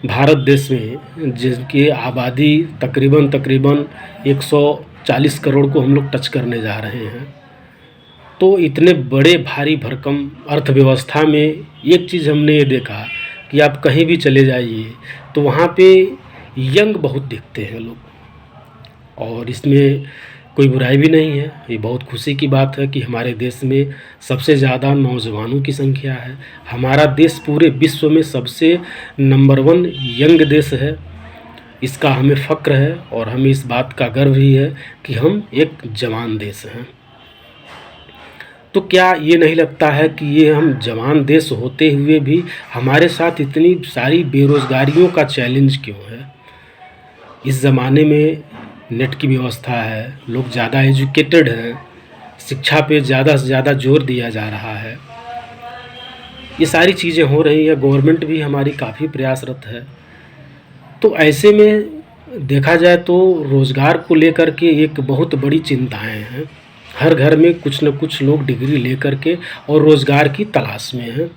भारत देश में जिनकी आबादी तकरीबन 140 करोड़ को हम लोग टच करने जा रहे हैं, तो इतने बड़े भारी भरकम अर्थव्यवस्था में एक चीज़ हमने ये देखा कि आप कहीं भी चले जाइए तो वहाँ पे यंग बहुत दिखते हैं लोग। और इसमें कोई बुराई भी नहीं है, ये बहुत खुशी की बात है कि हमारे देश में सबसे ज़्यादा नौजवानों की संख्या है। हमारा देश पूरे विश्व में सबसे नंबर 1 यंग देश है। इसका हमें फ़क्र है और हमें इस बात का गर्व भी है कि हम एक जवान देश हैं। तो क्या ये नहीं लगता है कि ये हम जवान देश होते हुए भी हमारे साथ इतनी सारी बेरोज़गारियों का चैलेंज क्यों है? इस ज़माने में नेट की व्यवस्था है, लोग ज़्यादा एजुकेटेड हैं, शिक्षा पे ज़्यादा से ज़्यादा जोर दिया जा रहा है, ये सारी चीज़ें हो रही हैं, गवर्नमेंट भी हमारी काफ़ी प्रयासरत है। तो ऐसे में देखा जाए तो रोज़गार को लेकर के एक बहुत बड़ी चिंताएं हैं। हर घर में कुछ न कुछ लोग डिग्री लेकर के और रोज़गार की तलाश में हैं।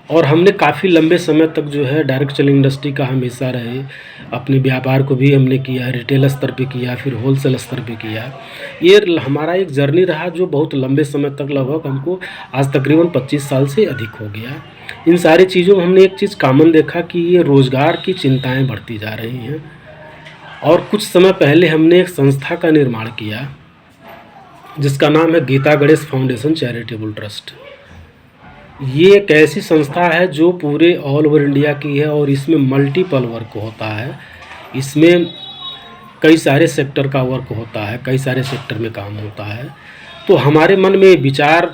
और हमने काफ़ी लंबे समय तक जो है डायरेक्ट सेलिंग इंडस्ट्री का हमेशा रहे, अपने व्यापार को भी हमने किया, रिटेल स्तर पे किया, फिर होलसेल स्तर पे किया। ये हमारा एक जर्नी रहा जो बहुत लंबे समय तक, लगभग हमको आज तकरीबन 25 साल से अधिक हो गया। इन सारी चीज़ों में हमने एक चीज़ कॉमन देखा कि ये रोज़गार की चिंताएँ बढ़ती जा रही हैं। और कुछ समय पहले हमने एक संस्था का निर्माण किया जिसका नाम है Geeta Ganesh foundation charitable trust. ये एक ऐसी संस्था है जो पूरे ऑल ओवर इंडिया की है और इसमें मल्टीपल वर्क होता है। इसमें कई सारे सेक्टर का वर्क होता है, कई सारे सेक्टर में काम होता है। तो हमारे मन में विचार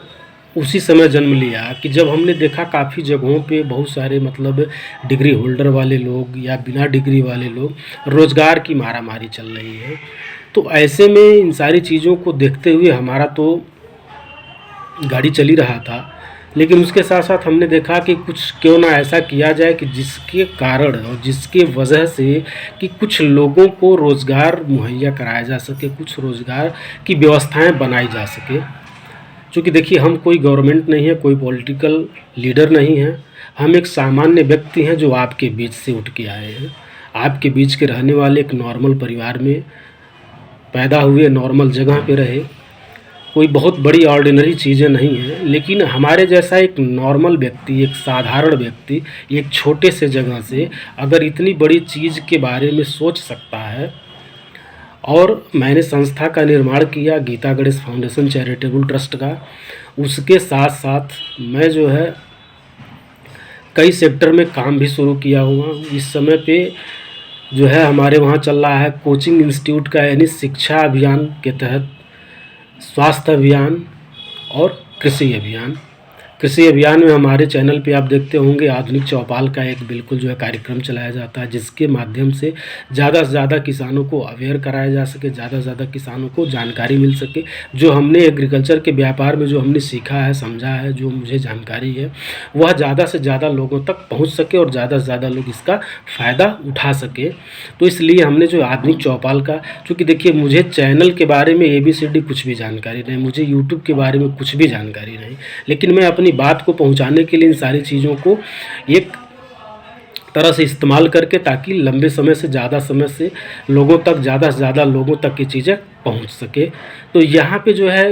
उसी समय जन्म लिया कि जब हमने देखा काफ़ी जगहों पे बहुत सारे मतलब डिग्री होल्डर वाले लोग या बिना डिग्री वाले लोग रोज़गार की मारामारी चल रही है। तो ऐसे में इन सारी चीज़ों को देखते हुए हमारा तो गाड़ी चली रहा था, लेकिन उसके साथ साथ हमने देखा कि कुछ क्यों ना ऐसा किया जाए कि जिसके कारण और जिसके वजह से कि कुछ लोगों को रोज़गार मुहैया कराया जा सके, कुछ रोज़गार की व्यवस्थाएं बनाई जा सके। क्योंकि देखिए, हम कोई गवर्नमेंट नहीं है, कोई पॉलिटिकल लीडर नहीं है, हम एक सामान्य व्यक्ति हैं जो आपके बीच से उठ के आए हैं, आपके बीच के रहने वाले, एक नॉर्मल परिवार में पैदा हुए, नॉर्मल जगह पे रहे। कोई बहुत बड़ी ऑर्डिनरी चीज़ें नहीं हैं, लेकिन हमारे जैसा एक नॉर्मल व्यक्ति, एक साधारण व्यक्ति, एक छोटे से जगह से अगर इतनी बड़ी चीज़ के बारे में सोच सकता है। और मैंने संस्था का निर्माण किया Geeta Ganesh foundation charitable trust का। उसके साथ साथ मैं जो है कई सेक्टर में काम भी शुरू किया हुआ। इस समय पे जो है हमारे वहाँ चल रहा है कोचिंग इंस्टीट्यूट का, यानी शिक्षा अभियान के तहत स्वास्थ्य अभियान और कृषि अभियान। कृषि अभियान में हमारे चैनल पे आप देखते होंगे आधुनिक चौपाल का एक बिल्कुल जो है कार्यक्रम चलाया जाता है, जिसके माध्यम से ज़्यादा से ज़्यादा किसानों को अवेयर कराया जा सके, ज़्यादा से ज़्यादा किसानों को जानकारी मिल सके। जो हमने एग्रीकल्चर के व्यापार में जो हमने सीखा है, समझा है, जो मुझे जानकारी है, वह ज़्यादा से ज़्यादा लोगों तक पहुँच सके और ज़्यादा से ज़्यादा लोग इसका फ़ायदा उठा सके। तो इसलिए हमने जो आधुनिक चौपाल का, चूँकि देखिए मुझे चैनल के बारे में ABCD कुछ भी जानकारी नहीं, मुझे यूट्यूब के बारे में कुछ भी जानकारी नहीं, लेकिन मैं अपनी बात को पहुंचाने के लिए इन सारी चीज़ों को एक तरह से इस्तेमाल करके, ताकि लंबे समय से ज़्यादा समय से लोगों तक, ज़्यादा से ज़्यादा लोगों तक ये चीज़ें पहुंच सके। तो यहाँ पे जो है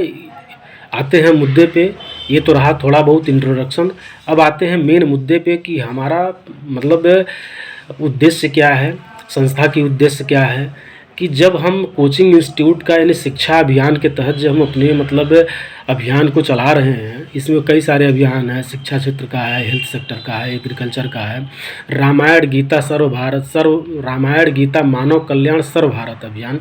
आते हैं मुद्दे पे। ये तो रहा थोड़ा बहुत इंट्रोडक्शन। अब आते हैं मेन मुद्दे पे कि हमारा मतलब उद्देश्य क्या है, संस्था की उद्देश्य क्या है। कि जब हम कोचिंग इंस्टीट्यूट का यानी शिक्षा अभियान के तहत जब हम अपने मतलब अभियान को चला रहे हैं, इसमें कई सारे अभियान हैं, शिक्षा क्षेत्र का है, हेल्थ सेक्टर का है, एग्रीकल्चर का है, रामायण गीता मानव कल्याण सर्व भारत अभियान,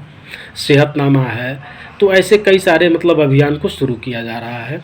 सेहतनामा है। तो ऐसे कई सारे मतलब अभियान को शुरू किया जा रहा है।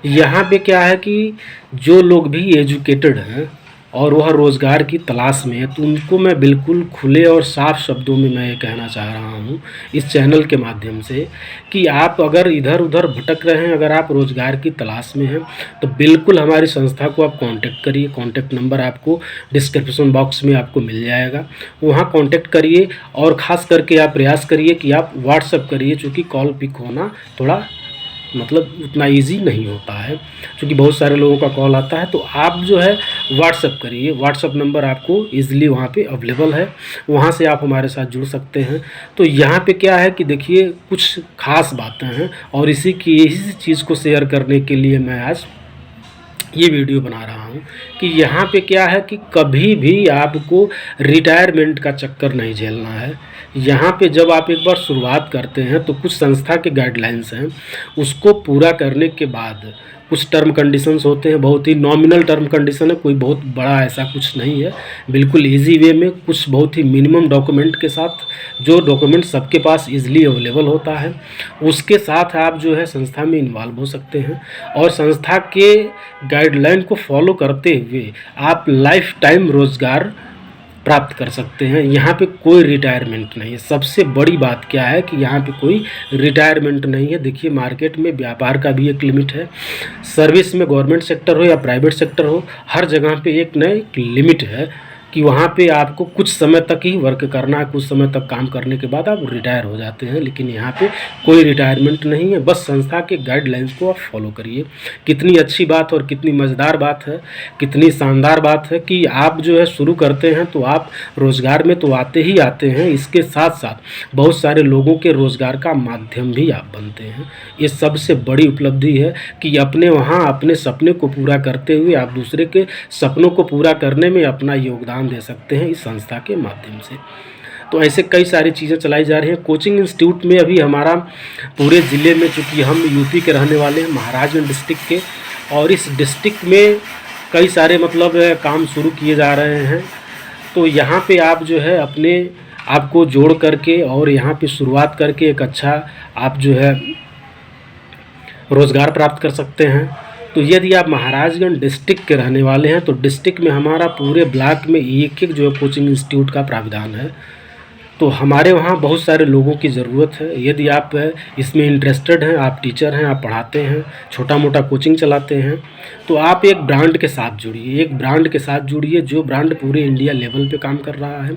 यहाँ पे क्या है कि जो लोग भी एजुकेटेड हैं और वह रोज़गार की तलाश में है, तो उनको मैं बिल्कुल खुले और साफ शब्दों में मैं ये कहना चाह रहा हूँ इस चैनल के माध्यम से कि आप अगर इधर उधर भटक रहे हैं, अगर आप रोज़गार की तलाश में हैं, तो बिल्कुल हमारी संस्था को आप कांटेक्ट करिए। कांटेक्ट नंबर आपको डिस्क्रिप्शन बॉक्स में आपको मिल जाएगा, वहाँ कांटेक्ट करिए। और ख़ास करके आप प्रयास करिए कि आप व्हाट्सअप करिए, चूँकि कॉल पिक होना थोड़ा मतलब उतना ईजी नहीं होता है, क्योंकि बहुत सारे लोगों का कॉल आता है। तो आप जो है व्हाट्सअप करिए, व्हाट्सअप नंबर आपको ईज़िली वहाँ पे अवेलेबल है, वहाँ से आप हमारे साथ जुड़ सकते हैं। तो यहाँ पे क्या है कि देखिए कुछ ख़ास बातें हैं, और इसी चीज़ को शेयर करने के लिए मैं आज ये वीडियो बना रहा हूँ कि यहाँ पे क्या है कि कभी भी आपको रिटायरमेंट का चक्कर नहीं झेलना है। यहाँ पे जब आप एक बार शुरुआत करते हैं तो कुछ संस्था के गाइडलाइंस हैं, उसको पूरा करने के बाद कुछ टर्म कंडीशंस होते हैं, बहुत ही नॉमिनल टर्म कंडीशन है, कोई बहुत बड़ा ऐसा कुछ नहीं है, बिल्कुल इजी वे में कुछ बहुत ही मिनिमम डॉक्यूमेंट के साथ, जो डॉक्यूमेंट सबके पास इजीली अवेलेबल होता है, उसके साथ आप जो है संस्था में इन्वॉल्व हो सकते हैं। और संस्था के गाइडलाइन को फॉलो करते हुए आप लाइफ टाइम रोज़गार प्राप्त कर सकते हैं। यहाँ पे कोई रिटायरमेंट नहीं है। सबसे बड़ी बात क्या है कि यहाँ पे कोई रिटायरमेंट नहीं है। देखिए मार्केट में व्यापार का भी एक लिमिट है, सर्विस में गवर्नमेंट सेक्टर हो या प्राइवेट सेक्टर हो, हर जगह पे एक न एक लिमिट है कि वहाँ पे आपको कुछ समय तक ही वर्क करना है, कुछ समय तक काम करने के बाद आप रिटायर हो जाते हैं। लेकिन यहाँ पे कोई रिटायरमेंट नहीं है, बस संस्था के गाइडलाइंस को आप फॉलो करिए। कितनी अच्छी बात और कितनी मज़ेदार बात है, कितनी शानदार बात है कि आप जो है शुरू करते हैं तो आप रोज़गार में तो आते ही आते हैं, इसके साथ साथ बहुत सारे लोगों के रोज़गार का माध्यम भी आप बनते हैं। ये सबसे बड़ी उपलब्धि है कि अपने वहाँ अपने सपने को पूरा करते हुए आप दूसरे के सपनों को पूरा करने में अपना योगदान दे सकते हैं इस संस्था के माध्यम से। तो ऐसे कई सारी चीज़ें चलाई जा रही हैं। कोचिंग इंस्टीट्यूट में अभी हमारा पूरे ज़िले में, चूँकि हम यूपी के रहने वाले हैं, महाराजगंज डिस्ट्रिक्ट के, और इस डिस्ट्रिक्ट में कई सारे मतलब काम शुरू किए जा रहे हैं। तो यहाँ पे आप जो है अपने आप को जोड़ करके और यहाँ पे शुरुआत करके एक अच्छा आप जो है रोज़गार प्राप्त कर सकते हैं। तो यदि आप महाराजगंज डिस्ट्रिक्ट के रहने वाले हैं तो डिस्ट्रिक्ट में हमारा पूरे ब्लॉक में एक जो है कोचिंग इंस्टीट्यूट का प्रावधान है। तो हमारे वहाँ बहुत सारे लोगों की ज़रूरत है। यदि आप इसमें इंटरेस्टेड हैं, आप टीचर हैं, आप पढ़ाते हैं, छोटा मोटा कोचिंग चलाते हैं, तो आप एक ब्रांड के साथ जुड़िए, एक ब्रांड के साथ जुड़िए जो ब्रांड पूरे इंडिया लेवल पे काम कर रहा है।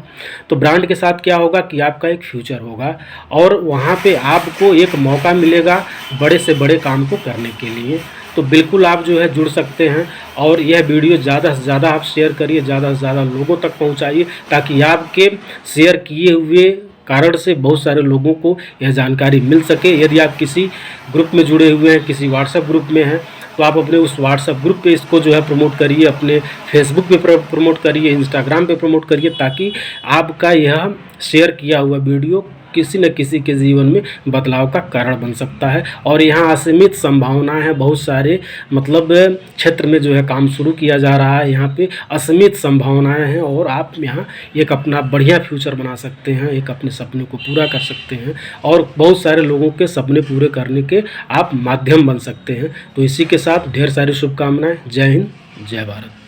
तो ब्रांड के साथ क्या होगा कि आपका एक फ्यूचर होगा और वहाँ पे आपको एक मौका मिलेगा बड़े से बड़े काम को करने के लिए। तो बिल्कुल आप जो है जुड़ सकते हैं, और यह वीडियो ज़्यादा से ज़्यादा आप शेयर करिए, ज़्यादा से ज़्यादा लोगों तक पहुंचाइए, ताकि आपके शेयर किए हुए कारण से बहुत सारे लोगों को यह जानकारी मिल सके। यदि आप किसी ग्रुप में जुड़े हुए हैं, किसी व्हाट्सएप ग्रुप में हैं, तो आप अपने उस व्हाट्सएप ग्रुप पे इसको जो है प्रमोट करिए, अपने फेसबुक पे प्रमोट करिए, इंस्टाग्राम पे प्रमोट करिए, ताकि आपका यह शेयर किया हुआ वीडियो किसी न किसी के जीवन में बदलाव का कारण बन सकता है। और यहाँ असीमित संभावनाएं हैं, बहुत सारे मतलब क्षेत्र में जो है काम शुरू किया जा रहा है, यहाँ पे असीमित संभावनाएं हैं, और आप यहाँ एक अपना बढ़िया फ्यूचर बना सकते हैं, एक अपने सपने को पूरा कर सकते हैं, और बहुत सारे लोगों के सपने पूरे करने के आप माध्यम बन सकते हैं। तो इसी के साथ ढेर सारी शुभकामनाएं। जय हिंद, जय भारत।